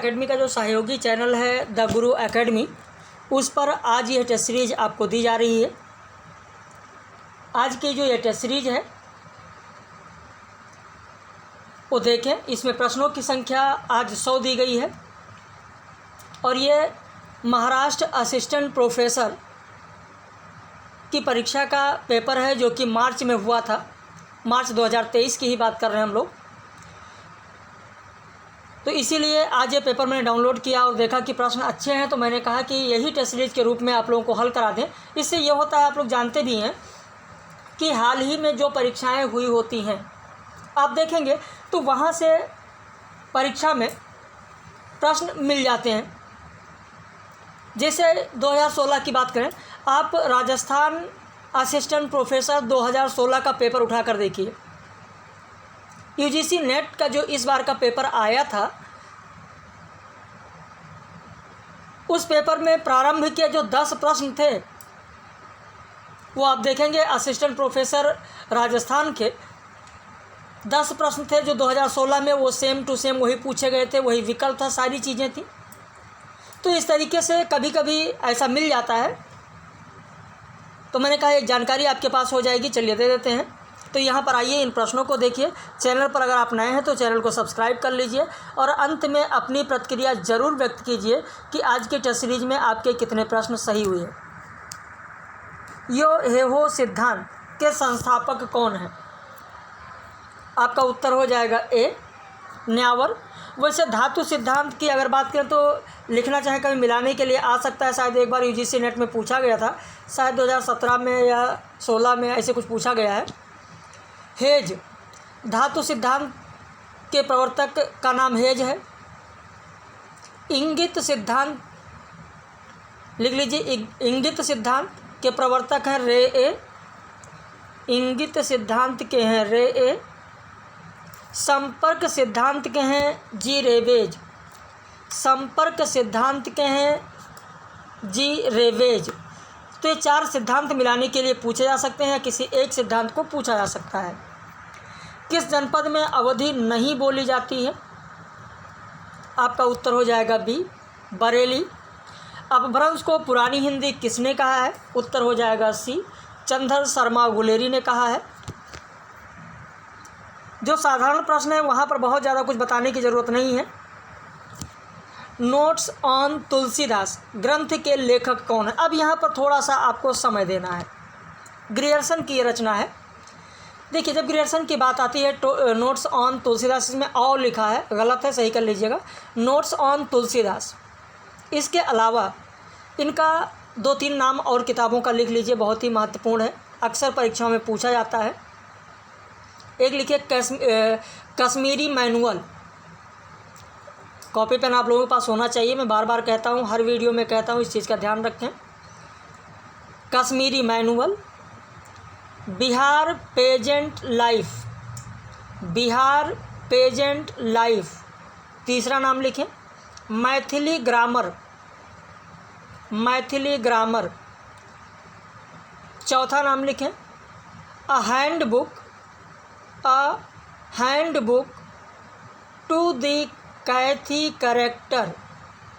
Academy का जो सहयोगी चैनल है द गुरु एकेडमी, उस पर आज यह टेस्ट सीरीज आपको दी जा रही है। आज की जो ये टेस्ट सीरीज है वो देखें, इसमें प्रश्नों की संख्या आज 100 दी गई है और ये महाराष्ट्र असिस्टेंट प्रोफेसर की परीक्षा का पेपर है जो कि मार्च में हुआ था। मार्च 2023 की ही बात कर रहे हैं हम लोग। तो इसीलिए आज ये पेपर मैंने डाउनलोड किया और देखा कि प्रश्न अच्छे हैं, तो मैंने कहा कि यही टेस्ट सीरीज के रूप में आप लोगों को हल करा दें। इससे ये होता है, आप लोग जानते भी हैं कि हाल ही में जो परीक्षाएं हुई होती हैं, आप देखेंगे तो वहाँ से परीक्षा में प्रश्न मिल जाते हैं। जैसे 2016 की बात करें, आप राजस्थान असिस्टेंट प्रोफेसर 2016 का पेपर उठा कर देखिए। यूजीसी नेट का जो इस बार का पेपर आया था, उस पेपर में प्रारंभ के जो 10 प्रश्न थे वो आप देखेंगे असिस्टेंट प्रोफेसर राजस्थान के 10 प्रश्न थे जो 2016 में वो सेम टू सेम वही पूछे गए थे, वही विकल्प था, सारी चीज़ें थी। तो इस तरीके से कभी कभी ऐसा मिल जाता है। तो मैंने कहा एक जानकारी आपके पास हो जाएगी, चलिए दे देते हैं। तो यहाँ पर आइए, इन प्रश्नों को देखिए। चैनल पर अगर आप नए हैं तो चैनल को सब्सक्राइब कर लीजिए और अंत में अपनी प्रतिक्रिया ज़रूर व्यक्त कीजिए कि आज के टेस्ट सीरीज में आपके कितने प्रश्न सही हुए। यो हेहो सिद्धांत के संस्थापक कौन है? आपका उत्तर हो जाएगा ए, न्यावर। वैसे धातु सिद्धांत की अगर बात करें तो लिखना चाहे कभी मिलाने के लिए आ सकता है। शायद एक बार यूजीसी नेट में पूछा गया था, शायद 2017 में या 16 में ऐसे कुछ पूछा गया है। हेज, धातु सिद्धांत के प्रवर्तक का नाम हेज है। इंगित सिद्धांत लिख लीजिए, इंगित सिद्धांत के प्रवर्तक हैं रे ए। इंगित सिद्धांत के हैं रे ए। संपर्क सिद्धांत के हैं जी रेवेज। संपर्क सिद्धांत के हैं जी रेवेज। तो ये 4 सिद्धांत मिलाने के लिए पूछे जा सकते हैं, किसी एक सिद्धांत को पूछा जा सकता है। किस जनपद में अवधी नहीं बोली जाती है? आपका उत्तर हो जाएगा बी, बरेली। अपभ्रंश को पुरानी हिंदी किसने कहा है? उत्तर हो जाएगा सी, चंद्र शर्मा गुलेरी ने कहा है। जो साधारण प्रश्न है वहाँ पर बहुत ज़्यादा कुछ बताने की ज़रूरत नहीं है। नोट्स ऑन तुलसीदास ग्रंथ के लेखक कौन है? अब यहाँ पर थोड़ा सा आपको समय देना है। ग्रियर्सन की ये रचना है। देखिए, जब ग्रियर्सन की बात आती है तो नोट्स ऑन तुलसीदास, इसमें औ लिखा है, गलत है, सही कर लीजिएगा। Notes on Tulsidas. इसके अलावा इनका 2-3 नाम और किताबों का लिख लीजिए, बहुत ही महत्वपूर्ण है, अक्सर परीक्षाओं में पूछा जाता है। एक लिखिए कश्मीरी मैनुअल। कॉपी पेन आप लोगों के पास होना चाहिए, मैं बार बार कहता हूँ, हर वीडियो में कहता हूँ, इस चीज़ का ध्यान रखें। Kashmiri manual. Bihar peasant life. Bihar peasant life. तीसरा नाम लिखें मैथिली ग्रामर। मैथिली ग्रामर। चौथा नाम लिखें a handbook. A handbook to the Kaithi character.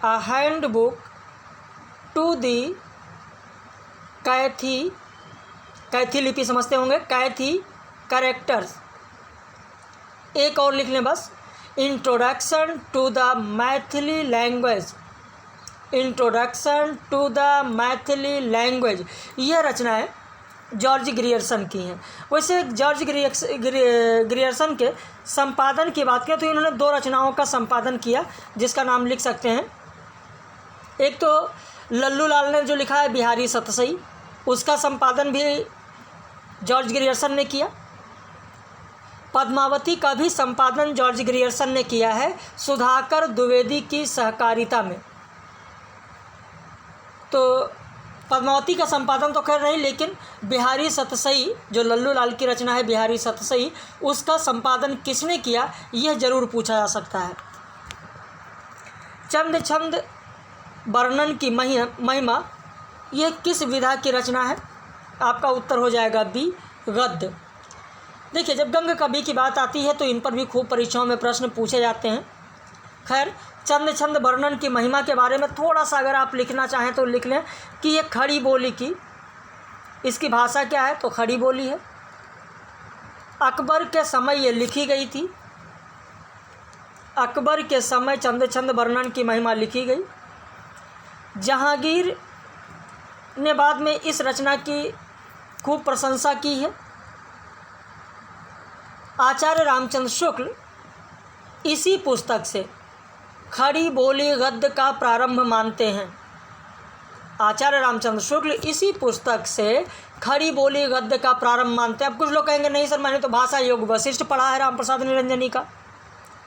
A handbook to the Kaithi लिपि समझते होंगे, कैथी करेक्टर्स। एक और लिख लें बस, introduction to the Maithili language. Introduction to the Maithili language. यह रचनाएं जॉर्ज ग्रियर्सन की हैं। वैसे जॉर्ज ग्रियर्सन के संपादन की बात करें तो इन्होंने 2 रचनाओं का संपादन किया, जिसका नाम लिख सकते हैं। एक तो लल्लू लाल ने जो लिखा है बिहारी सतसई, उसका संपादन भी जॉर्ज ग्रियर्सन ने किया। पद्मावती का भी संपादन जॉर्ज ग्रियर्सन ने किया है सुधाकर द्विवेदी की सहकारिता में। तो पद्मावती का संपादन तो खैर नहीं, लेकिन बिहारी सतसई जो लल्लू लाल की रचना है बिहारी सतसई, उसका संपादन किसने किया यह जरूर पूछा जा सकता है। चंद छंद वर्णन की महिमा, यह किस विधा की रचना है? आपका उत्तर हो जाएगा बी, गद्य। देखिए, जब गंग कवि की बात आती है तो इन पर भी खूब परीक्षाओं में प्रश्न पूछे जाते हैं। खैर, चंद छंद वर्णन की महिमा के बारे में थोड़ा सा अगर आप लिखना चाहें तो लिख लें कि ये खड़ी बोली की, इसकी भाषा क्या है तो खड़ी बोली है। अकबर के समय ये लिखी गई थी। अकबर के समय चंद छंद वर्णन की महिमा लिखी गई। जहांगीर ने बाद में इस रचना की खूब प्रशंसा की है। आचार्य रामचंद्र शुक्ल इसी पुस्तक से खड़ी बोली गद्य का प्रारंभ मानते हैं। आचार्य रामचंद्र शुक्ल इसी पुस्तक से खड़ी बोली गद्य का प्रारंभ मानते हैं। अब कुछ लोग कहेंगे नहीं सर, मैंने तो भाषा योग वशिष्ठ पढ़ा है राम प्रसाद निरंजनी का।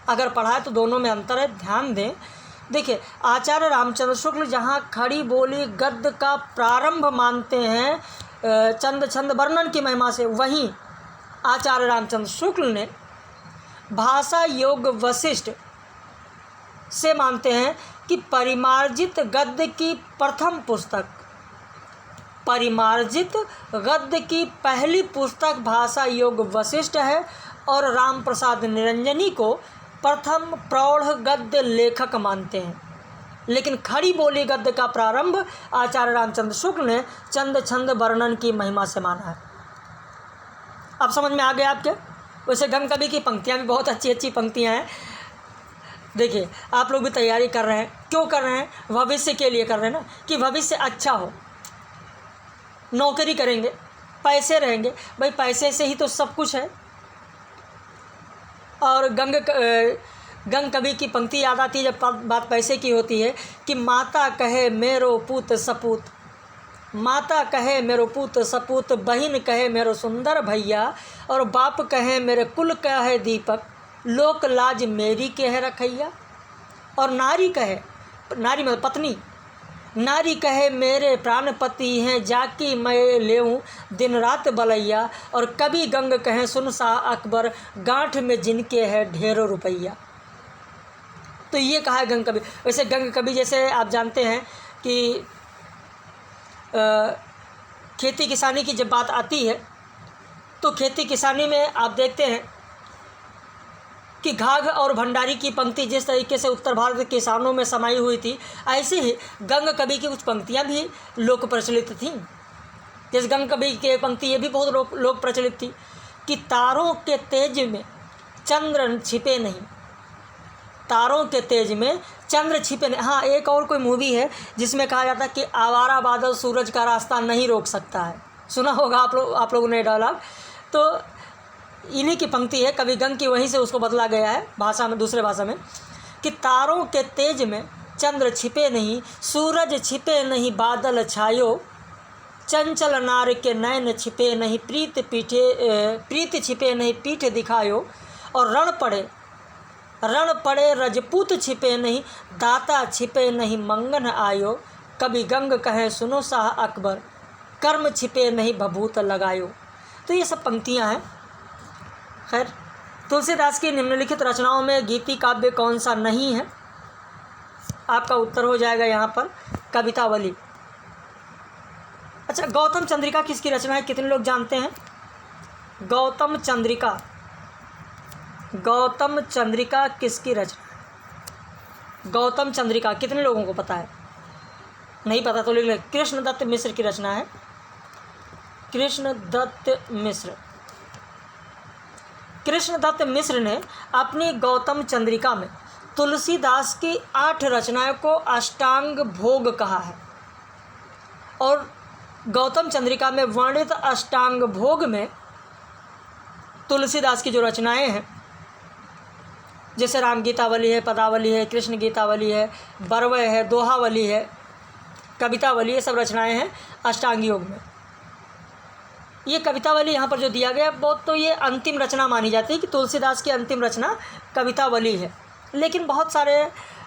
अगर पढ़ा है तो दोनों में अंतर है, ध्यान दें। देखिए, आचार्य रामचंद्र शुक्ल जहाँ खड़ी बोली गद्य का प्रारंभ मानते हैं चंद छंद वर्णन की महिमा से, वहीं आचार्य रामचंद्र शुक्ल ने भाषा योग वशिष्ठ से मानते हैं कि परिमार्जित गद्य की प्रथम पुस्तक, परिमार्जित गद्य की पहली पुस्तक भाषा योग वशिष्ठ है और राम प्रसाद निरंजनी को प्रथम प्रौढ़ गद्य लेखक मानते हैं। लेकिन खड़ी बोली गद्य का प्रारंभ आचार्य रामचंद्र शुक्ल ने चंद छंद वर्णन की महिमा से माना है। अब समझ में आ गया आपके? वैसे गंग कवि की पंक्तियाँ भी बहुत अच्छी अच्छी पंक्तियाँ हैं। देखिए, आप लोग भी तैयारी कर रहे हैं, क्यों कर रहे हैं? भविष्य के लिए कर रहे हैं ना, कि भविष्य अच्छा हो, नौकरी करेंगे, पैसे रहेंगे। भाई पैसे से ही तो सब कुछ है। और गंग कवि की पंक्ति याद आती है जब बात पैसे की होती है कि माता कहे मेरो पूत सपूत, माता कहे मेरो पूत सपूत, बहन कहे मेरो सुंदर भैया, और बाप कहे मेरे कुल का है दीपक, लोक लाज मेरी के है रखैया। और नारी कहे, नारी मतलब पत्नी, नारी कहे मेरे प्राणपति हैं, जाकी मैं लेऊँ दिन रात बलैया। और कभी गंग कहें सुन सा अकबर, गांठ में जिनके है ढेरों रुपैया। तो ये कहा है गंग कवि। वैसे गंग कवि जैसे आप जानते हैं कि खेती किसानी की जब बात आती है तो खेती किसानी में आप देखते हैं कि घाघ और भंडारी की पंक्ति जिस तरीके से उत्तर भारत के किसानों में समाई हुई थी, ऐसे ही गंग कवि की कुछ पंक्तियां भी लोक प्रचलित थीं। जैसे गंग कवि की पंक्ति ये भी बहुत लोक प्रचलित थी कि तारों के तेज में चंद्र छिपे नहीं, तारों के तेज में चंद्र छिपे नहीं। हाँ, एक और कोई मूवी है जिसमें कहा जाता है कि आवारा बादल सूरज का रास्ता नहीं रोक सकता है। सुना होगा आप लोगों ने डायलॉग। तो इन्हीं की पंक्ति है, कवि गंग की, वहीं से उसको बदला गया है भाषा में, दूसरे भाषा में, कि तारों के तेज में चंद्र छिपे नहीं, सूरज छिपे नहीं बादल छायो, चंचल नार के नयन छिपे नहीं, प्रीत छिपे नहीं पीठ दिखायो। और रण पड़े रजपूत छिपे नहीं, दाता छिपे नहीं मंगन आयो। कभी गंग कहे सुनो शाह अकबर, कर्म छिपे नहीं भभूत लगायो। तो ये सब पंक्तियाँ हैं। खैर, तुलसीदास की निम्नलिखित रचनाओं में गीति काव्य कौन सा नहीं है? आपका उत्तर हो जाएगा यहाँ पर कवितावली। अच्छा, गौतम चंद्रिका किसकी रचना है? कितने लोग जानते हैं? गौतम चंद्रिका, गौतम चंद्रिका किसकी रचना है? गौतम चंद्रिका कितने लोगों को पता है? नहीं पता तो लिख ले, कृष्णदत्त मिश्र की रचना है। कृष्णदत्त मिश्र, कृष्णदत्त मिश्र ने अपनी गौतम चंद्रिका में तुलसीदास की 8 रचनाओं को अष्टांग भोग कहा है। और गौतम चंद्रिका में वर्णित अष्टांग भोग में तुलसीदास की जो रचनाएं हैं, जैसे राम गीतावली है, पदावली है, कृष्ण गीतावली है, बरवय है, दोहावली है, कवितावली, ये सब रचनाएं हैं अष्टांग योग में। ये कवितावली यहाँ पर जो दिया गया बहुत, तो ये अंतिम रचना मानी जाती है कि तुलसीदास की अंतिम रचना कवितावली है। लेकिन बहुत सारे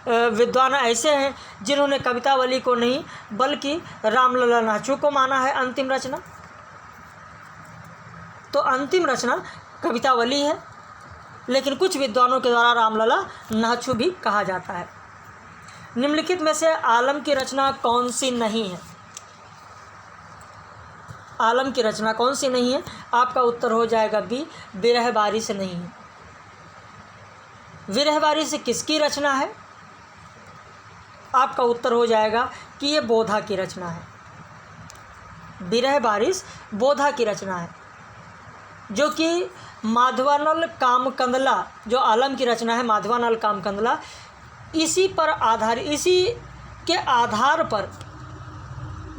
विद्वान ऐसे हैं जिन्होंने कवितावली को नहीं बल्कि रामलला नाचू को माना है अंतिम रचना। तो अंतिम रचना कवितावली है, लेकिन कुछ विद्वानों के द्वारा रामलला नाचू भी कहा जाता है। निम्नलिखित में से आलम की रचना कौन सी नहीं है? आलम की रचना कौन सी नहीं है? आपका उत्तर हो जाएगा बी, बिरह बारी से नहीं है। विरह बारिश किसकी रचना है? आपका उत्तर हो जाएगा कि ये बोधा की रचना है। विरह बारिश बोधा की रचना है, जो कि माधवानल कामकंदला, जो आलम की रचना है माधवानल कामकंदला, इसी के आधार पर,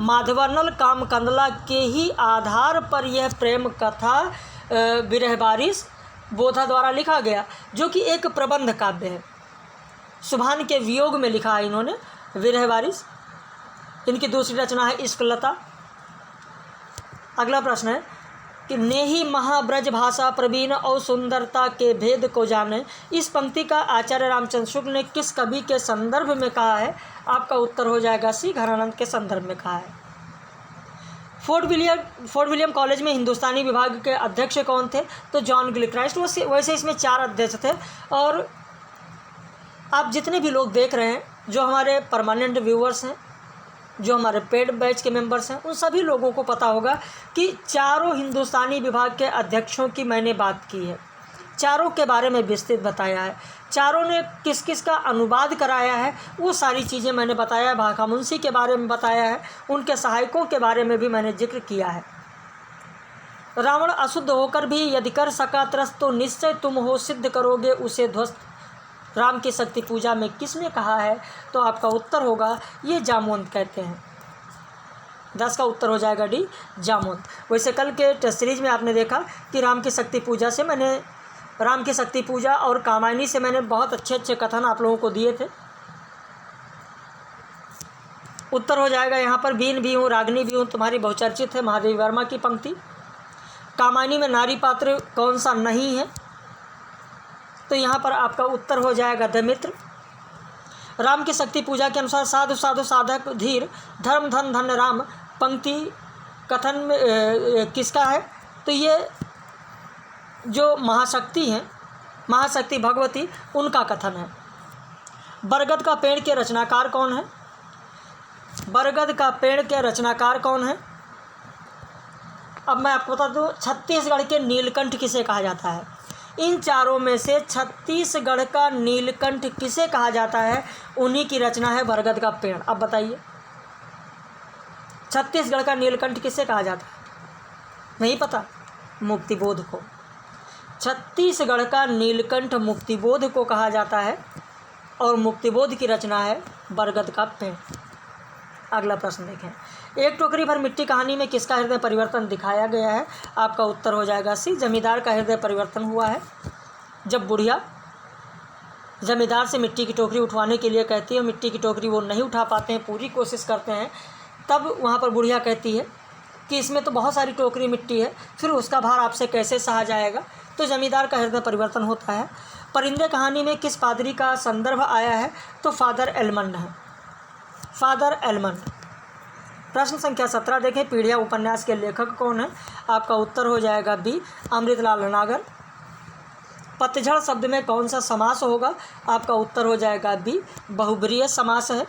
माधवानल कामकंदला के ही आधार पर यह प्रेम कथा विरह बारिश बोधा द्वारा लिखा गया, जो कि एक प्रबंध काव्य है। सुभान के वियोग में लिखा है इन्होंने विरह बारिश। इनकी दूसरी रचना है इश्कलता। अगला प्रश्न है कि नेही महाब्रज भाषा प्रवीण और सुंदरता के भेद को जाने, इस पंक्ति का आचार्य रामचंद्र शुक्ल ने किस कवि के संदर्भ में कहा है? आपका उत्तर हो जाएगा सी, घरानंद के संदर्भ में कहा है। फोर्ट विलियम कॉलेज में हिंदुस्तानी विभाग के अध्यक्ष कौन थे? तो जॉन गिलक्राइस्ट। वैसे इसमें 4 अध्यक्ष थे, और आप जितने भी लोग देख रहे हैं, जो हमारे परमानेंट व्यूअर्स हैं, जो हमारे पेड बैच के मेंबर्स हैं, उन सभी लोगों को पता होगा कि चारों हिंदुस्तानी विभाग के अध्यक्षों की मैंने बात की है, चारों के बारे में विस्तृत बताया है, चारों ने किस किस का अनुवाद कराया है, वो सारी चीज़ें मैंने बताया है। भाखा मुंशी के बारे में बताया है, उनके सहायकों के बारे में भी मैंने जिक्र किया है। रावण अशुद्ध होकर भी यदि कर सका त्रस्त, तो निश्चय तुम हो सिद्ध करोगे उसे ध्वस्त, राम की शक्ति पूजा में किसने कहा है? तो आपका उत्तर होगा ये जामवंत कहते हैं। 10 का उत्तर हो जाएगा डी, जामवंत। वैसे कल के टेस्ट सीरीज में आपने देखा कि राम की शक्ति पूजा और कामायनी से मैंने बहुत अच्छे कथन आप लोगों को दिए थे। उत्तर हो जाएगा यहाँ पर बीन भी हूँ रागनी भी हूँ तुम्हारी बहुचर्चित है, महादेवी वर्मा की पंक्ति। कामायनी में नारी पात्र कौन सा नहीं है? तो यहाँ पर आपका उत्तर हो जाएगा दमित्र। राम की शक्ति पूजा के अनुसार साधु साधु साधक धीर धर्म धन धन राम पंक्ति कथन में किसका है? तो ये जो महाशक्ति हैं, महाशक्ति भगवती, उनका कथन है। बरगद का पेड़ के रचनाकार कौन है? बरगद का पेड़ के रचनाकार कौन है? अब मैं आपको बता दूं, छत्तीसगढ़ के नीलकंठ किसे कहा जाता है? इन चारों में से छत्तीसगढ़ का नीलकंठ किसे कहा जाता है? उन्हीं की रचना है बरगद का पेड़। अब बताइए, छत्तीसगढ़ का नीलकंठ किसे कहा जाता है? नहीं पता? मुक्तिबोध को। छत्तीसगढ़ का नीलकंठ मुक्तिबोध को कहा जाता है, और मुक्तिबोध की रचना है बरगद का पेड़। अगला प्रश्न देखें, एक टोकरी भर मिट्टी कहानी में किसका हृदय परिवर्तन दिखाया गया है? आपका उत्तर हो जाएगा सी, जमींदार का हृदय परिवर्तन हुआ है। जब बुढ़िया जमींदार से मिट्टी की टोकरी उठवाने के लिए कहती है, मिट्टी की टोकरी वो नहीं उठा पाते हैं, पूरी कोशिश करते हैं, तब वहाँ पर बुढ़िया कहती है कि इसमें तो बहुत सारी टोकरी मिट्टी है, फिर उसका भार आपसे कैसे सहा जाएगा? तो जमींदार का हृदय परिवर्तन होता है। परिंदे कहानी में किस पादरी का संदर्भ आया है? तो फादर एलमंड है, फादर एलमंड। प्रश्न संख्या 17 देखें, पीढ़िया उपन्यास के लेखक कौन है? आपका उत्तर हो जाएगा बी, अमृतलाल नागर। पतझड़ शब्द में कौन सा समास होगा? आपका उत्तर हो जाएगा बी, बहुब्रीय समास है।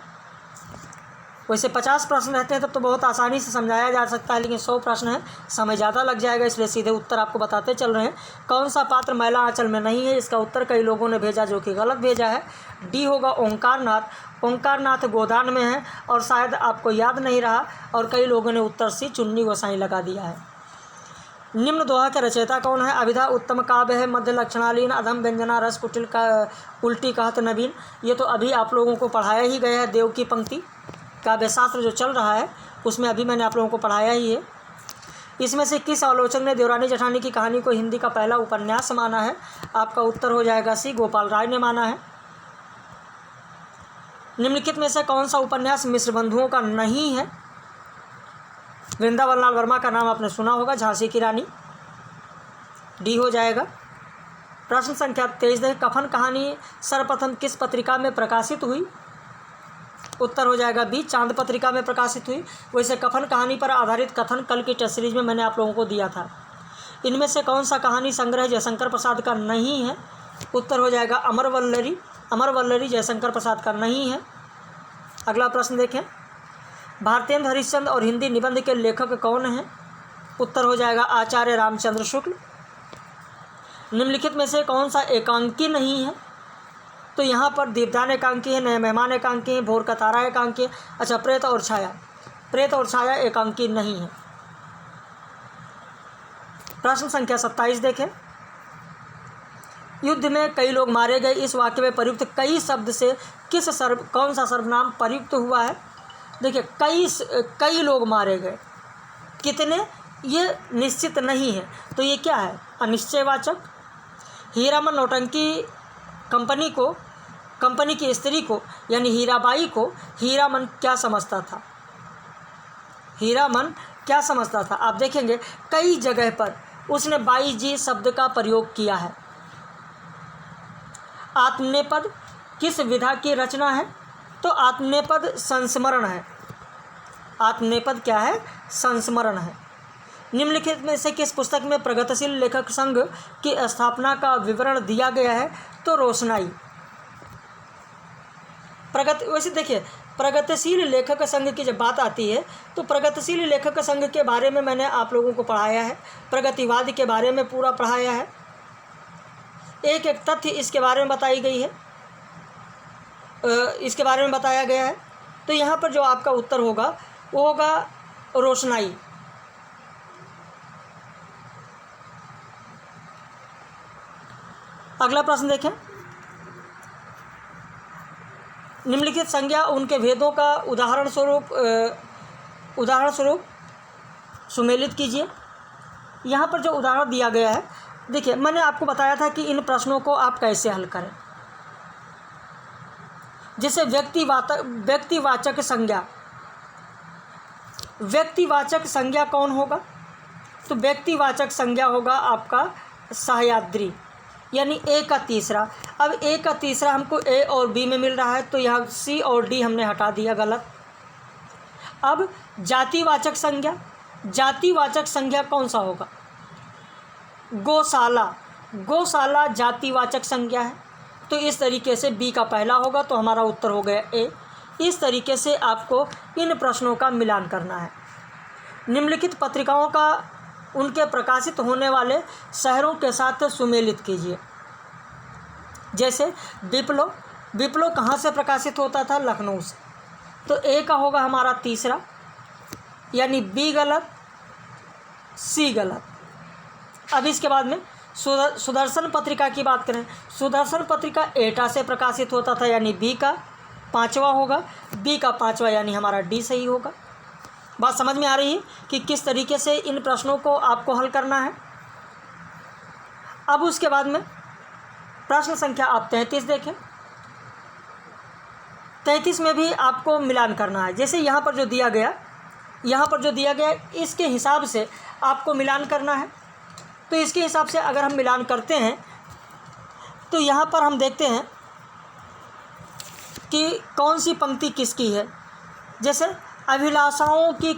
वैसे 50 प्रश्न रहते हैं तब तो बहुत आसानी से समझाया जा सकता है, लेकिन 100 प्रश्न है, समय ज़्यादा लग जाएगा, इसलिए सीधे उत्तर आपको बताते चल रहे हैं। कौन सा पात्र मैला आंचल में नहीं है? इसका उत्तर कई लोगों ने भेजा जो कि गलत भेजा है। डी होगा ओंकारनाथ। ओंकारनाथ गोदान में है और शायद आपको याद नहीं रहा, और कई लोगों ने उत्तर सी चुन्नी गोसाई लगा दिया है। निम्न दोहा के रचयिता कौन है? अभिधा उत्तम काव्य है, मध्य लक्षणालीन, अधम व्यंजना, रस कुटिल का उल्टी कहत नवीन। ये तो अभी आप लोगों को पढ़ाया ही गया है, देव की पंक्ति काव्य शास्त्र जो चल रहा है उसमें अभी मैंने आप लोगों को पढ़ाया ही है। इसमें से किस आलोचक ने देवरानी जेठानी की कहानी को हिंदी का पहला उपन्यास माना है? आपका उत्तर हो जाएगा सी, गोपाल राय ने माना है। निम्नलिखित में से कौन सा उपन्यास मिश्र बंधुओं का नहीं है? वृंदावन लाल वर्मा का नाम आपने सुना होगा, झांसी की रानी। डी हो जाएगा। प्रश्न संख्या 23 देखें, कफन कहानी सर्वप्रथम किस पत्रिका में प्रकाशित हुई? उत्तर हो जाएगा बी, चांद पत्रिका में प्रकाशित हुई। वैसे कफन कहानी पर आधारित कथन कल की टेस्ट सीरीज में मैंने आप लोगों को दिया था। इनमें से कौन सा कहानी संग्रह जयशंकर प्रसाद का नहीं है? उत्तर हो जाएगा अमर वल्लरी जयशंकर प्रसाद का नहीं है। अगला प्रश्न देखें, भारतेंद्र हरिश्चंद्र और हिंदी निबंध के लेखक कौन हैं? उत्तर हो जाएगा आचार्य रामचंद्र शुक्ल। निम्नलिखित में से कौन सा एकांकी नहीं है? तो यहाँ पर दीपदान एकांकी है, नए मेहमान एकांकी है, भोर का तारा एकांकी है। अच्छा, प्रेत और छाया, प्रेत और छाया एकांकी नहीं है। प्रश्न संख्या 27 देखें। युद्ध में कई लोग मारे गए, इस वाक्य में प्रयुक्त कई शब्द से कौन सा सर्वनाम प्रयुक्त हुआ है? देखिए, कई लोग मारे गए, कितने ये निश्चित नहीं है, तो ये क्या है? अनिश्चयवाचक। हीरामन नौटंकी कंपनी की स्त्री को यानी हीराबाई को हीरामन क्या समझता था? हीरामन क्या समझता था? आप देखेंगे कई जगह पर उसने बाई जी शब्द का प्रयोग किया है। आत्मनेपद किस विधा की रचना है? तो आत्मनेपद संस्मरण है। आत्मनेपद क्या है? संस्मरण है। निम्नलिखित में से किस पुस्तक में प्रगतिशील लेखक संघ की स्थापना का विवरण दिया गया है? तो रोशनाई। वैसे देखिए, प्रगतिशील लेखक संघ की जब बात आती है तो प्रगतिशील लेखक संघ के बारे में मैंने आप लोगों को पढ़ाया है, प्रगतिवाद के बारे में पूरा पढ़ाया है, एक एक तथ्य इसके बारे में बताई गई है, इसके बारे में बताया गया है। तो यहाँ पर जो आपका उत्तर होगा वो होगा रोशनाई। अगला प्रश्न देखें। निम्नलिखित संज्ञा उनके भेदों का उदाहरण स्वरूप सुमेलित कीजिए। यहाँ पर जो उदाहरण दिया गया है, देखिए मैंने आपको बताया था कि इन प्रश्नों को आप कैसे हल करें। जैसे व्यक्तिवाचक संज्ञा कौन होगा? तो व्यक्तिवाचक संज्ञा होगा आपका सह्याद्री, यानी ए का तीसरा। अब ए का तीसरा हमको ए और बी में मिल रहा है, तो यहाँ सी और डी हमने हटा दिया, गलत। अब जातिवाचक संज्ञा कौन सा होगा? गौशाला जातिवाचक संज्ञा है, तो इस तरीके से बी का पहला होगा, तो हमारा उत्तर हो गया ए। इस तरीके से आपको इन प्रश्नों का मिलान करना है। निम्नलिखित पत्रिकाओं का उनके प्रकाशित होने वाले शहरों के साथ सुमेलित कीजिए। जैसे विप्लव कहाँ से प्रकाशित होता था? लखनऊ से, तो ए का होगा हमारा तीसरा, यानी बी गलत, सी गलत। अब इसके बाद में सुदर्शन पत्रिका की बात करें, सुदर्शन पत्रिका एटा से प्रकाशित होता था, यानी बी का पाँचवा होगा, बी का पाँचवा यानी हमारा डी सही होगा। बात समझ में आ रही है कि किस तरीके से इन प्रश्नों को आपको हल करना है। अब उसके बाद में प्रश्न संख्या आप 33 देखें। 33 में भी आपको मिलान करना है। जैसे यहाँ पर जो दिया गया इसके हिसाब से आपको मिलान करना है। तो इसके हिसाब से अगर हम मिलान करते हैं तो यहाँ पर हम देखते हैं कि कौन सी पंक्ति किसकी है। जैसे अभिलाषाओं की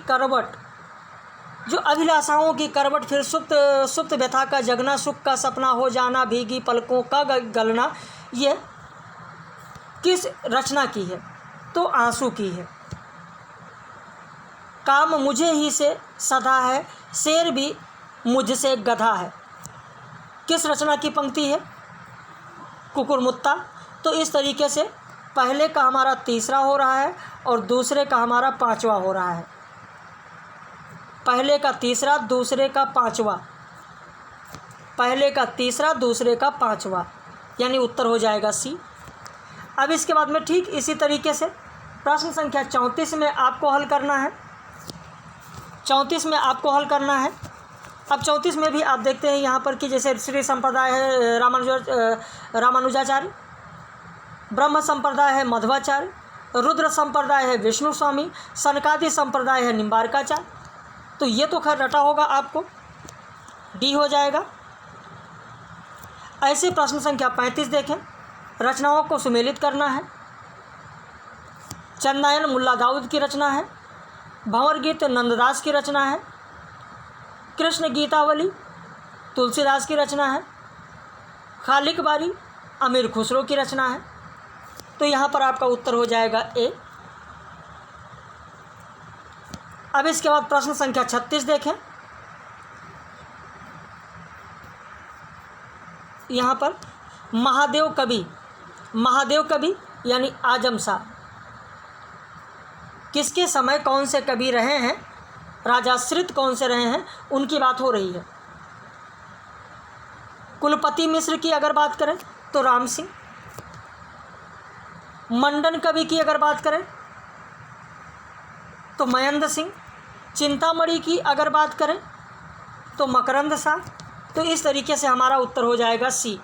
करवट, फिर सुप्त व्यथा का जगना, सुख का सपना हो जाना, भीगी पलकों का गलना, ये किस रचना की है? तो आंसू की है। काम मुझे ही से सधा है, शेर भी मुझसे गधा है, किस रचना की पंक्ति है? कुकुरमुत्ता। तो इस तरीके से पहले का हमारा तीसरा हो रहा है और दूसरे का हमारा पांचवा हो रहा है। पहले का तीसरा, दूसरे का पांचवा, पहले का तीसरा, दूसरे का पांचवा, यानी उत्तर हो जाएगा सी। अब इसके बाद में ठीक इसी तरीके से प्रश्न संख्या 34 में आपको हल करना है। 34 में आपको हल करना है। अब 34 में भी आप देखते हैं यहाँ पर कि जैसे श्री संप्रदाय है रामानुजाचार्य, ब्रह्म संप्रदाय है मध्वाचार्य, रुद्र संप्रदाय है विष्णु स्वामी, सनकादि संप्रदाय है निम्बारकाचार्य। तो ये तो खैर रटा होगा आपको, डी हो जाएगा। ऐसे प्रश्न संख्या 35 देखें। रचनाओं को सुमेलित करना है। चंदायन मुल्ला दाऊद की रचना है, भंवर गीत नंददास की रचना है, कृष्ण गीतावली तुलसीदास की रचना है, खालिक बारी अमीर खुसरो की रचना है। तो यहाँ पर आपका उत्तर हो जाएगा ए। अब इसके बाद प्रश्न संख्या 36 देखें। यहाँ पर महादेव कवि महादेव कवि यानी आजम शाह। किसके समय कौन से कवि रहे हैं, राजाश्रित कौन से रहे हैं, उनकी बात हो रही है। कुलपति मिश्र की अगर बात करें तो राम सिंह। मंडन कवि की अगर बात करें तो मयंद सिंह। चिंतामणि की अगर बात करें तो मकरंद शाह। तो इस तरीके से हमारा उत्तर हो जाएगा सी।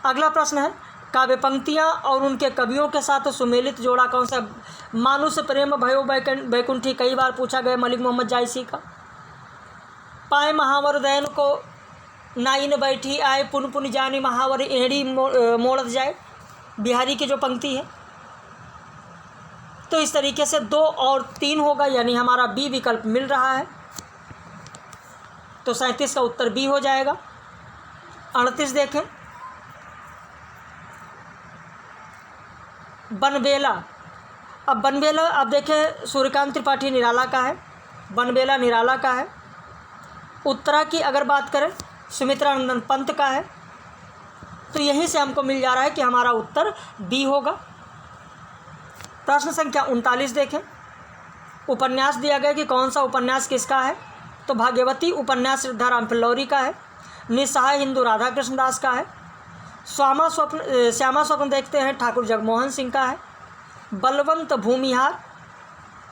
अगला प्रश्न है, काव्य पंक्तियाँ और उनके कवियों के साथ सुमेलित जोड़ा कौन सा। मानुष प्रेम भयो बैकुंठी कई बार पूछा गया, मलिक मोहम्मद जायसी का। पाए महावर दैन को नाइन बैठी आए, पुन पुन जानी महावर एड़ी मोड़त जाए, बिहारी की जो पंक्ति है। तो इस तरीके से 2 और 3 होगा, यानी हमारा बी विकल्प मिल रहा है। तो 37 का उत्तर बी हो जाएगा। 38 देखें, बनबेला। अब बनबेला आप देखें सूर्यकांत त्रिपाठी निराला का है, बनबेला निराला का है। उत्तरा की अगर बात करें सुमित्रा नंदन पंत का है। तो यहीं से हमको मिल जा रहा है कि हमारा उत्तर बी होगा। प्रश्न संख्या 39 देखें, उपन्यास दिया गया कि कौन सा उपन्यास किसका है। तो भाग्यवती उपन्यास सिद्धाराम फिल्लौरी का है। निस्सहाय हिंदू राधा कृष्णदास का है। श्यामा स्वप्न देखते हैं ठाकुर जगमोहन सिंह का है। बलवंत भूमिहार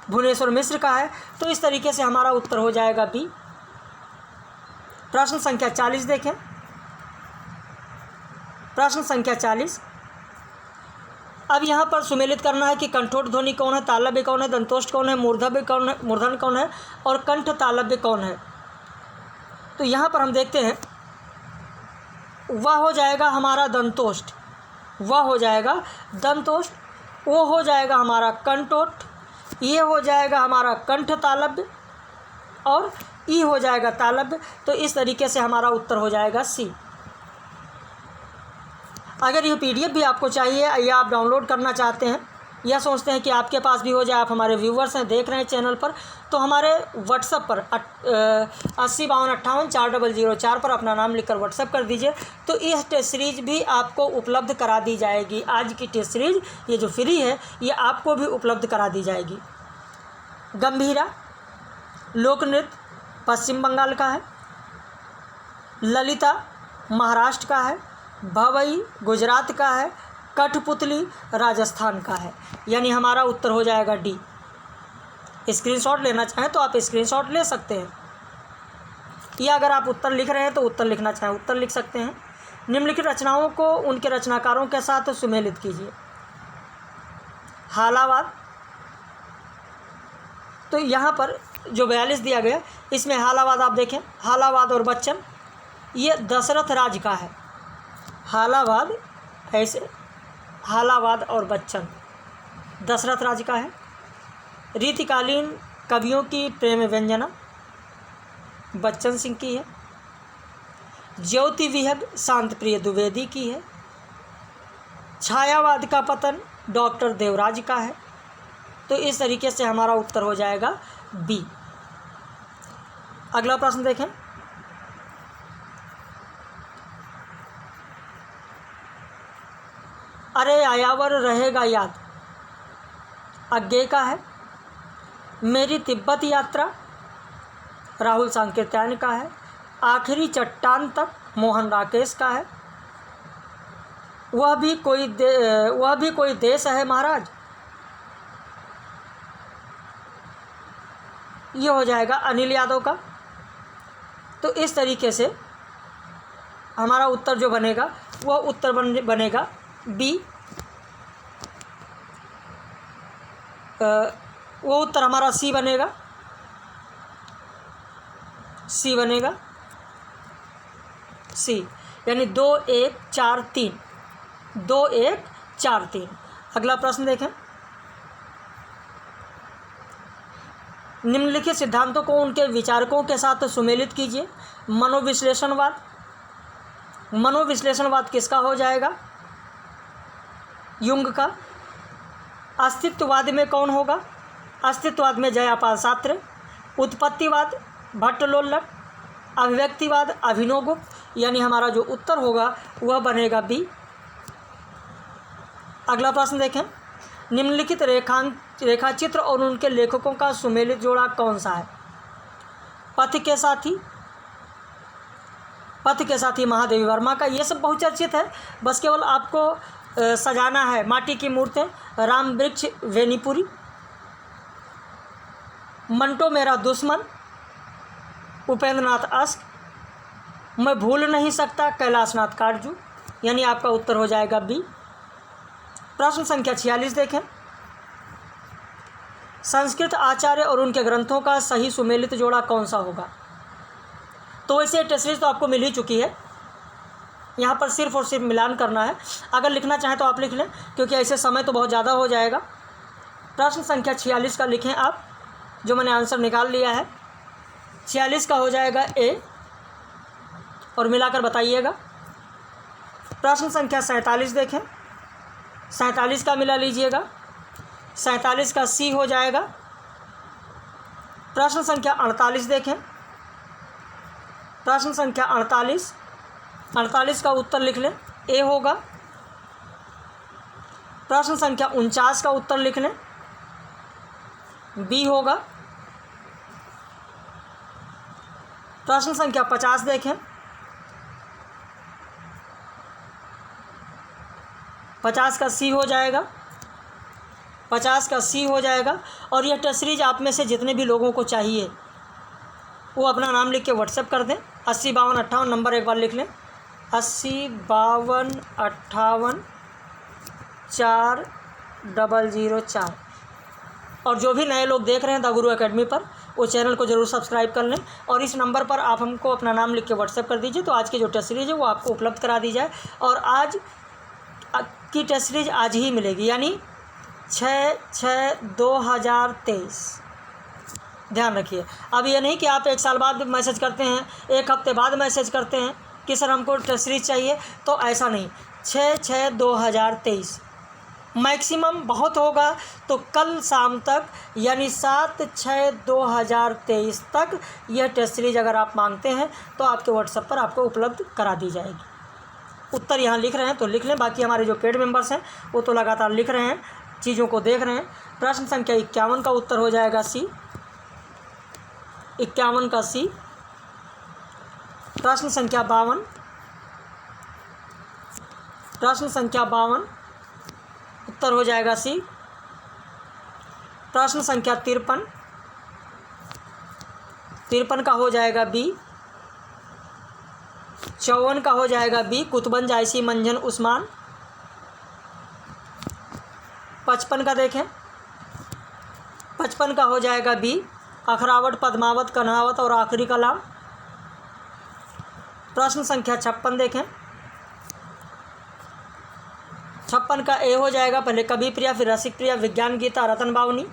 भुवनेश्वर मिश्र का है। तो इस तरीके से हमारा उत्तर हो जाएगा बी। प्रश्न संख्या 40 देखें, प्रश्न संख्या 40। अब यहाँ पर सुमेलित करना है कि कंठोट ध्वनि कौन है, तालव्य कौन है, दंतोष्ठ कौन है, मूर्धन कौन है और कंठ तालव्य कौन है। तो यहाँ पर हम देखते हैं वह हो जाएगा हमारा दंतोष्ठ, वह हो जाएगा दंतोष्ठ, वो हो जाएगा हमारा कंठोठ, ये हो जाएगा हमारा कंठ तालव्य और ई हो जाएगा तालव्य। तो इस तरीके से हमारा उत्तर हो जाएगा सी। अगर यह PDF भी आपको चाहिए या आप डाउनलोड करना चाहते हैं या सोचते हैं कि आपके पास भी हो जाए, आप हमारे व्यूवर्स हैं, देख रहे हैं चैनल पर, तो हमारे व्हाट्सएप पर 8052584004 पर अपना नाम लिखकर व्हाट्सएप कर दीजिए। तो इस टेस्ट सीरीज भी आपको उपलब्ध करा दी जाएगी। आज की टेस्ट सीरीज ये जो फ्री है ये आपको भी उपलब्ध करा दी जाएगी। गंभीरा लोक नृत्य पश्चिम बंगाल का है। ललिता महाराष्ट्र का है। भवई गुजरात का है। कठपुतली राजस्थान का है। यानी हमारा उत्तर हो जाएगा डी। स्क्रीनशॉट लेना चाहें तो आप स्क्रीनशॉट ले सकते हैं, या अगर आप उत्तर लिख रहे हैं तो उत्तर लिखना चाहें उत्तर लिख सकते हैं। निम्नलिखित रचनाओं को उनके रचनाकारों के साथ सुमेलित कीजिए। हालावाद, तो यहाँ पर जो 42 दिया गया इसमें हालावाद आप देखें, हालावाद और बच्चन ये दशरथ राज का है। हालावाद ऐसे, हालावाद और बच्चन दशरथ राज का है। रीतिकालीन कवियों की प्रेम व्यंजना बच्चन सिंह की है। ज्योति विहग शांत प्रिय द्विवेदी की है। छायावाद का पतन डॉक्टर देवराज का है। तो इस तरीके से हमारा उत्तर हो जाएगा बी। अगला प्रश्न देखें, अरे आयावर रहेगा याद अज्ञे का है। मेरी तिब्बत यात्रा राहुल सांकृत्यायन का है। आखिरी चट्टान तक मोहन राकेश का है। वह भी कोई देश है महाराज, ये हो जाएगा अनिल यादव का। तो इस तरीके से हमारा उत्तर जो बनेगा वह उत्तर बनेगा बी। वो उत्तर हमारा सी बनेगा, सी बनेगा सी, यानी 2 1 4 3, 2 1 4 3। अगला प्रश्न देखें, निम्नलिखित सिद्धांतों को उनके विचारकों के साथ सुमेलित कीजिए। मनोविश्लेषणवाद, मनोविश्लेषणवाद किसका हो जाएगा, युंग का। अस्तित्ववाद में कौन होगा, अस्तित्ववाद में जयापाल सात्रे। उत्पत्तिवाद भट्टलोल्लक। अभिव्यक्तिवाद अभिनव गुप्त। यानी हमारा जो उत्तर होगा वह बनेगा बी, अगला प्रश्न देखें, निम्नलिखित रेखाचित्र और उनके लेखकों का सुमेलित जोड़ा कौन सा है? पथ के साथी महादेवी वर्मा का, ये सब बहुचर्चित है, बस केवल आपको सजाना है। माटी की मूर्ति राम वृक्ष वेनीपुरी, मंटो मेरा दुश्मन उपेंद्रनाथ अश्क, मैं भूल नहीं सकता कैलाशनाथ काटजू, यानी आपका उत्तर हो जाएगा बी। प्रश्न संख्या 46 देखें, संस्कृत आचार्य और उनके ग्रंथों का सही सुमेलित जोड़ा कौन सा होगा? तो वैसे टेस्ट सीरीज तो आपको मिल ही चुकी है, यहाँ पर सिर्फ और सिर्फ मिलान करना है। अगर लिखना चाहें तो आप लिख लें, क्योंकि ऐसे समय तो बहुत ज़्यादा हो जाएगा। प्रश्न संख्या 46 का लिखें आप, जो मैंने आंसर निकाल लिया है। 46 का हो जाएगा ए, और मिलाकर बताइएगा। प्रश्न संख्या 47 देखें, 47 का मिला लीजिएगा। 47 का सी हो जाएगा। प्रश्न संख्या 48 देखें, प्रश्न संख्या 48 का उत्तर लिख लें, ए होगा। प्रश्न संख्या 49 का उत्तर लिख लें, बी होगा। प्रश्न संख्या 50 देखें, 50 का सी हो जाएगा, 50 का सी हो जाएगा। और यह टेस्ट सीरीज आप में से जितने भी लोगों को चाहिए वो अपना नाम लिख के व्हाट्सएप कर दें। 80 52 58 नंबर एक बार लिख लें, 80 52 58 4004। और जो भी नए लोग देख रहे हैं द गुरु एकेडमी पर, वो चैनल को ज़रूर सब्सक्राइब कर लें, और इस नंबर पर आप हमको अपना नाम लिख के व्हाट्सएप कर दीजिए, तो आज की जो टेस्ट सीरीज है वो आपको उपलब्ध करा दी जाए। और आज की टेस्ट सीरीज आज ही मिलेगी, यानी 6/6/2023। ध्यान रखिए। अब ये नहीं कि आप 1 साल बाद मैसेज करते हैं, 1 हफ्ते बाद मैसेज करते हैं कि सर हमको टेस्ट सीरीज चाहिए, तो ऐसा नहीं। 6/6/2023 मैक्सिमम बहुत होगा तो कल शाम तक, यानी 7/6/2023 तक यह टेस्ट सीरीज अगर आप मांगते हैं तो आपके व्हाट्सएप पर आपको उपलब्ध करा दी जाएगी। उत्तर यहाँ लिख रहे हैं तो लिख लें, बाकी हमारे जो पेड मेंबर्स हैं वो तो लगातार लिख रहे हैं, चीज़ों को देख रहे हैं। प्रश्न संख्या 51 का उत्तर हो जाएगा सी, 51 का सी। प्रश्न संख्या 52, प्रश्न संख्या 52 उत्तर हो जाएगा सी। प्रश्न संख्या 53 का हो जाएगा बी। 54 का हो जाएगा बी, कुतुबन जायसी मंजन उस्मान। 55 का देखें, 55 का हो जाएगा बी, अखरावट पद्मावत कन्हावत और आखिरी कलाम। प्रश्न संख्या 56 देखें, 56 का ए हो जाएगा, पहले कवि प्रिया फिर रसिक प्रिया विज्ञान गीता रतन बावनी।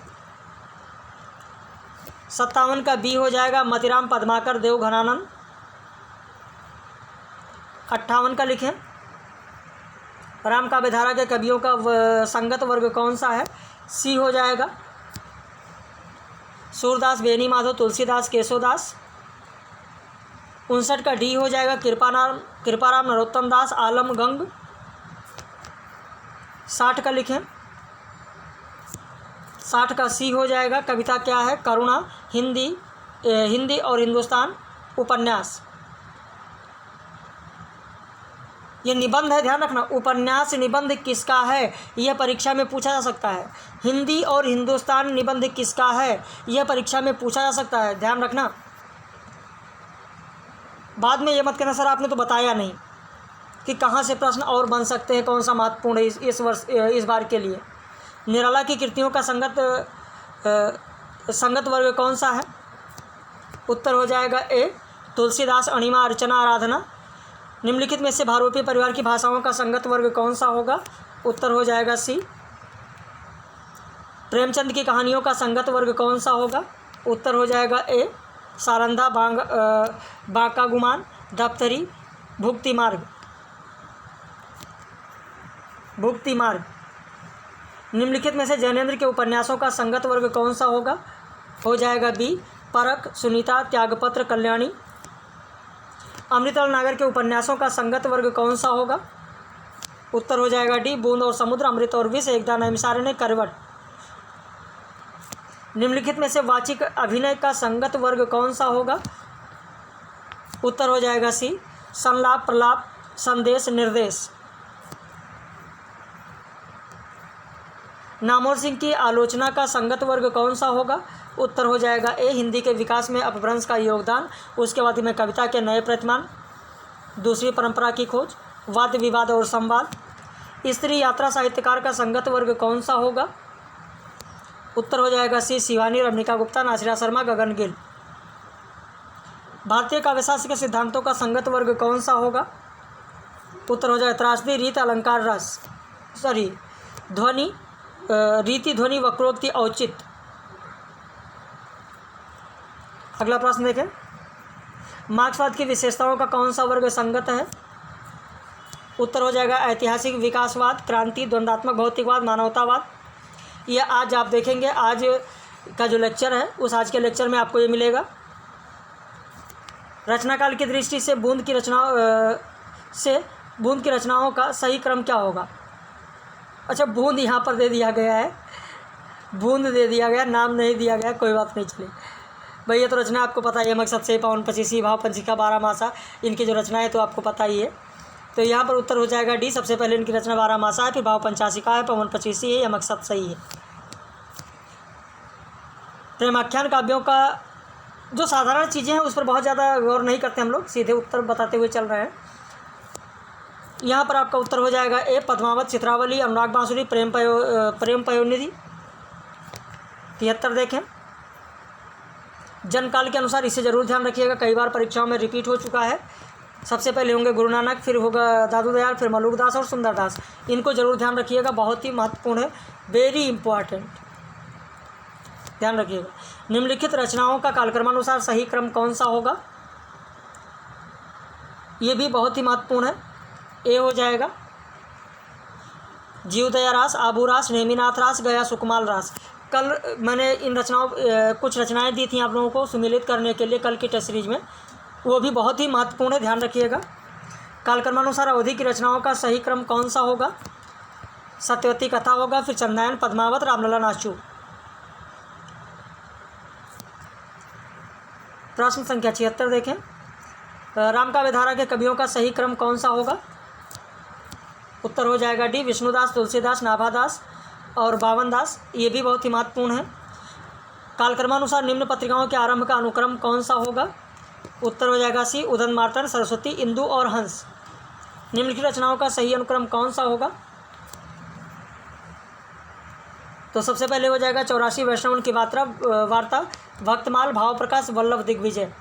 57 का बी हो जाएगा, मतिराम पद्माकर देव घनानंद। 58 का लिखें, राम काव्य धारा के कवियों का संगत वर्ग कौन सा है? सी हो जाएगा, सूरदास बेनी माधव तुलसीदास केशवदास। 59 का डी हो जाएगा, कृपाराम नरोत्तम दास आलम गंग। 60 का लिखें, 60 का सी हो जाएगा, कविता क्या है? करुणा, हिंदी और हिंदुस्तान उपन्यास। ये निबंध है, ध्यान रखना। उपन्यास निबंध किसका है, यह परीक्षा में पूछा जा सकता है। हिंदी और हिंदुस्तान निबंध किसका है, यह परीक्षा में पूछा जा सकता है, ध्यान रखना। बाद में ये मत कहना सर आपने तो बताया नहीं कि कहाँ से प्रश्न और बन सकते हैं, कौन सा महत्वपूर्ण है इस बार के लिए। निराला की कृतियों का संगत वर्ग कौन सा है? उत्तर हो जाएगा ए, तुलसीदास अणिमा अर्चना आराधना। निम्नलिखित में से भारोपीय परिवार की भाषाओं का संगत वर्ग कौन सा होगा? उत्तर हो जाएगा सी। प्रेमचंद की कहानियों का संगत वर्ग कौन सा होगा? उत्तर हो जाएगा ए, सारंधा, बांका गुमान, दफ्तरी, भुक्ति मार्ग। निम्नलिखित में से जैनेंद्र के उपन्यासों का संगत वर्ग कौन सा होगा? हो जाएगा बी, परख, सुनीता, त्यागपत्र, कल्याणी। अमृतलाल नागर के उपन्यासों का संगत वर्ग कौन सा होगा? उत्तर हो जाएगा डी, बूंद और समुद्र, अमृत और विष, एक दाना नैमिषारण्य, करवट। निम्नलिखित में से वाचिक अभिनय का संगत वर्ग कौन सा होगा? उत्तर हो जाएगा सी, संलाप, प्रलाप, संदेश, निर्देश। नामवर सिंह की आलोचना का संगत वर्ग कौन सा होगा? उत्तर हो जाएगा ए, हिंदी के विकास में अपभ्रंश का योगदान। उसके बाद में कविता के नए प्रतिमान, दूसरी परंपरा की खोज, वाद विवाद और संवाद। स्त्री यात्रा साहित्यकार का संगत वर्ग कौन सा होगा? उत्तर हो जाएगा सी, शिवानी, रमणिका गुप्ता, नासिरा शर्मा, गगन गिल। भारतीय काव्यशास्त्र के सिद्धांतों का संगत वर्ग कौन सा होगा? उत्तर हो जाएगा त्रासदी, रीत, अलंकार, रस, ध्वनि, रीति, ध्वनि, वक्रोक्ति, औचित्य। अगला प्रश्न देखें, मार्क्सवाद की विशेषताओं का कौन सा वर्ग संगत है? उत्तर हो जाएगा ऐतिहासिक विकासवाद, क्रांति, द्वंद्वात्मक भौतिकवाद, मानवतावाद। ये आज आप देखेंगे, आज का जो लेक्चर है उस आज के लेक्चर में आपको ये मिलेगा। रचनाकाल की दृष्टि से बूंद की रचनाओं का सही क्रम क्या होगा? अच्छा, बूंद यहाँ पर दे दिया गया है, बूंद दे दिया गया, नाम नहीं दिया गया, कोई बात नहीं, चले भाई ये तो रचना आपको पता ही है, मकसद से, पावन पचीसी, भाव पंचिका, 12 मासा, इनकी जो रचना है तो आपको पता ही है। तो यहाँ पर उत्तर हो जाएगा डी, सबसे पहले इनकी रचना 12 मासा है, फिर भाव पंचाशिका है, पवन पचीसी है, या मकसद सही है। प्रेमाख्यान काव्यों का जो साधारण चीज़ें हैं उस पर बहुत ज़्यादा गौर नहीं करते हम लोग, सीधे उत्तर बताते हुए चल रहे हैं। यहाँ पर आपका उत्तर हो जाएगा ए, पद्मावत, चित्रावली, अनुराग बांसुरी, प्रेम पयोनिधि। 73 देखें, जन्मकाल के अनुसार इसे जरूर ध्यान रखिएगा, कई बार परीक्षाओं में रिपीट हो चुका है। सबसे पहले होंगे गुरु नानक, फिर होगा दादू दयाल, फिर मलुकदास और सुंदरदास। इनको जरूर ध्यान रखिएगा, बहुत ही महत्वपूर्ण है, वेरी इंपॉर्टेंट, ध्यान रखिएगा। निम्नलिखित रचनाओं का कालक्रमानुसार सही क्रम कौन सा होगा? ये भी बहुत ही महत्वपूर्ण है। ए हो जाएगा जीवदया रास, आबू रास, नेमिनाथ रास, गया सुकुमाल रास। कल मैंने इन रचनाओं कुछ रचनाएं दी थी आप लोगों को सुमिलित करने के लिए कल की टेस्ट सीरीज में, वो भी बहुत ही महत्वपूर्ण है, ध्यान रखिएगा। कालक्रमानुसार अवधि की रचनाओं का सही क्रम कौन सा होगा? सत्यवती कथा होगा, फिर चंदायन, पद्मावत, रामलला, नाचू। प्रश्न संख्या 76 देखें, रामकाव्य धारा के कवियों का सही क्रम कौन सा होगा? उत्तर हो जाएगा डी, विष्णुदास, तुलसीदास, नाभादास और बावनदास। ये भी बहुत ही महत्वपूर्ण है। कालक्रमानुसार निम्न पत्रिकाओं के आरंभ का अनुक्रम कौन सा होगा? उत्तर हो जाएगा सी, उदन, मार्तंड, सरस्वती, इंदु और हंस। निम्नलिखित रचनाओं का सही अनुक्रम कौन सा होगा? तो सबसे पहले हो जाएगा 84 वैष्णवन की वार्ता, भक्तमाल, भाव प्रकाश, वल्लभ दिग्विजय।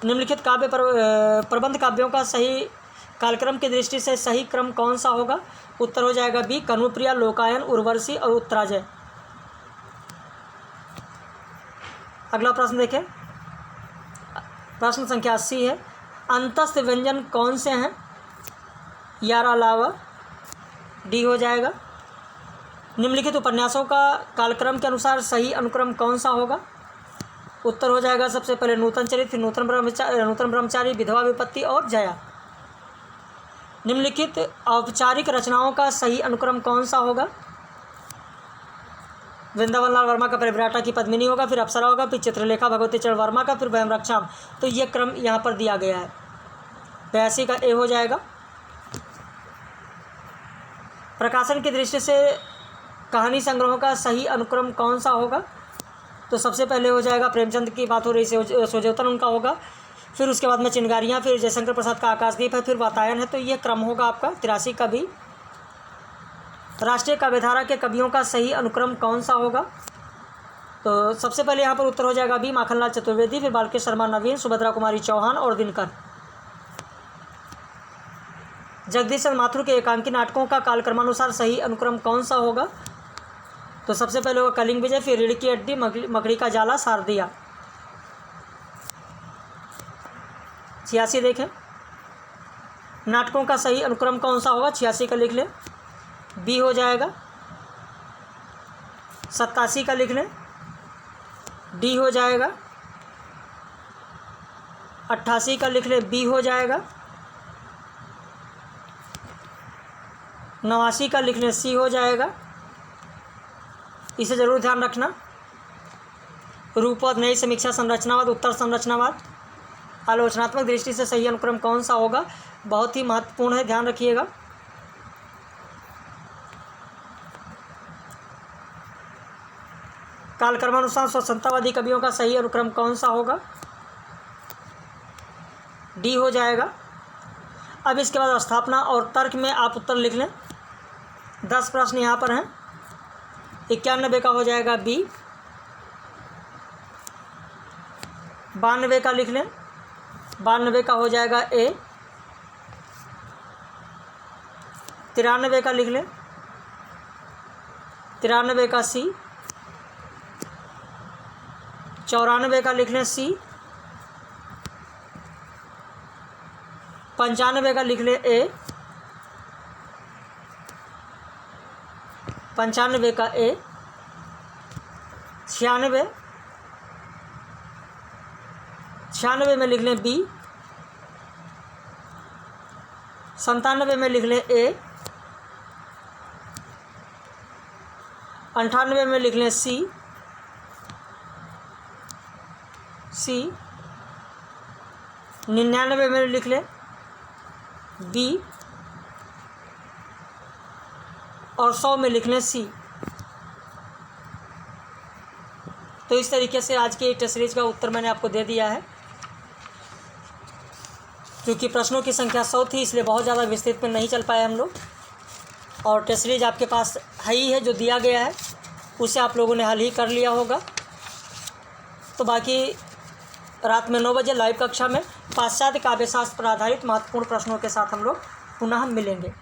निम्नलिखित काव्य प्रबंध काव्यों का सही कालक्रम की दृष्टि से सही क्रम कौन सा होगा? उत्तर हो जाएगा बी, कनुप्रिया, लोकायन, उर्वशी और उत्तराजय। अगला प्रश्न देखें, प्रश्न संख्या 80 है, अंतस्थ व्यंजन कौन से हैं? यारा, लावा, डी हो जाएगा। निम्नलिखित उपन्यासों का कालक्रम के अनुसार सही अनुक्रम कौन सा होगा? उत्तर हो जाएगा सबसे पहले नूतन चरित, फिर नूतन ब्रह्मचारी, विधवा विपत्ति और जया। निम्नलिखित औपचारिक रचनाओं का सही अनुक्रम कौन सा होगा? वृंदावन लाल वर्मा का परिव्राटा की पद्मिनी होगा, फिर अप्सरा होगा, फिर चित्रलेखा भगवती चरण वर्मा का, फिर वयम रक्षाम। तो ये क्रम यहाँ पर दिया गया है। 82 का ए हो जाएगा। प्रकाशन की दृष्टि से कहानी संग्रहों का सही अनुक्रम कौन सा होगा? तो सबसे पहले हो जाएगा प्रेमचंद की बात हो रही है, सोजोतन उनका होगा, फिर उसके बाद में चिंगारियाँ, फिर जयशंकर प्रसाद का आकाशदीप है, फिर वातायन है। तो ये क्रम होगा आपका 83 का भी। राष्ट्रीय काव्यधारा के कवियों का सही अनुक्रम कौन सा होगा? तो सबसे पहले यहाँ पर उत्तर हो जाएगा बी, माखनलाल चतुर्वेदी, फिर बालकेश शर्मा नवीन, सुभद्रा कुमारी चौहान और दिनकर। जगदीश चंद्र माथुर के एकांकी नाटकों का कालक्रमानुसार सही अनुक्रम कौन सा होगा? तो सबसे पहले होगा कलिंग विजय, फिर रीढ़ की हड्डी, मकड़ी का जाला, शारदिया। 86 देखें, नाटकों का सही अनुक्रम कौन सा होगा? 86 का लिख लें, बी हो जाएगा। 87 का लिख लें, डी हो जाएगा। 88 का लिख लें, बी हो जाएगा। 89 का लिख लें सी हो जाएगा, इसे ज़रूर ध्यान रखना। रूपवाद, नई समीक्षा, संरचनावाद, उत्तर संरचनावाद, आलोचनात्मक दृष्टि से सही अनुक्रम कौन सा होगा, बहुत ही महत्वपूर्ण है, ध्यान रखिएगा। कालक्रमानुसार स्वतंत्रतावादी कवियों का सही अनुक्रम कौन सा होगा, डी हो जाएगा। अब इसके बाद स्थापना और तर्क में आप उत्तर लिख लें। 10 प्रश्न यहाँ पर हैं। 91 का हो जाएगा बी, 92 का लिख लें, 92 का हो जाएगा ए, 93 का लिख लें, 93 का सी, 94 का लिख लें सी, 95 का लिख लें ए, 95 का ए, 96 में लिख लें बी, 97 में लिख लें ए, 98 में लिख लें सी, 99 में लिख लें बी और 100 में लिख लें सी। तो इस तरीके से आज के टेस्ट सीरीज का उत्तर मैंने आपको दे दिया है। क्योंकि प्रश्नों की संख्या 100 थी, इसलिए बहुत ज़्यादा विस्तृत में नहीं चल पाए हम लोग, और टेस्ट सीरीज आपके पास है ही है, जो दिया गया है उसे आप लोगों ने हल ही कर लिया होगा। तो बाकी रात में 9 बजे लाइव कक्षा में पाश्चात्य काव्यशास्त्र पर आधारित महत्वपूर्ण प्रश्नों के साथ हम लोग पुनः मिलेंगे।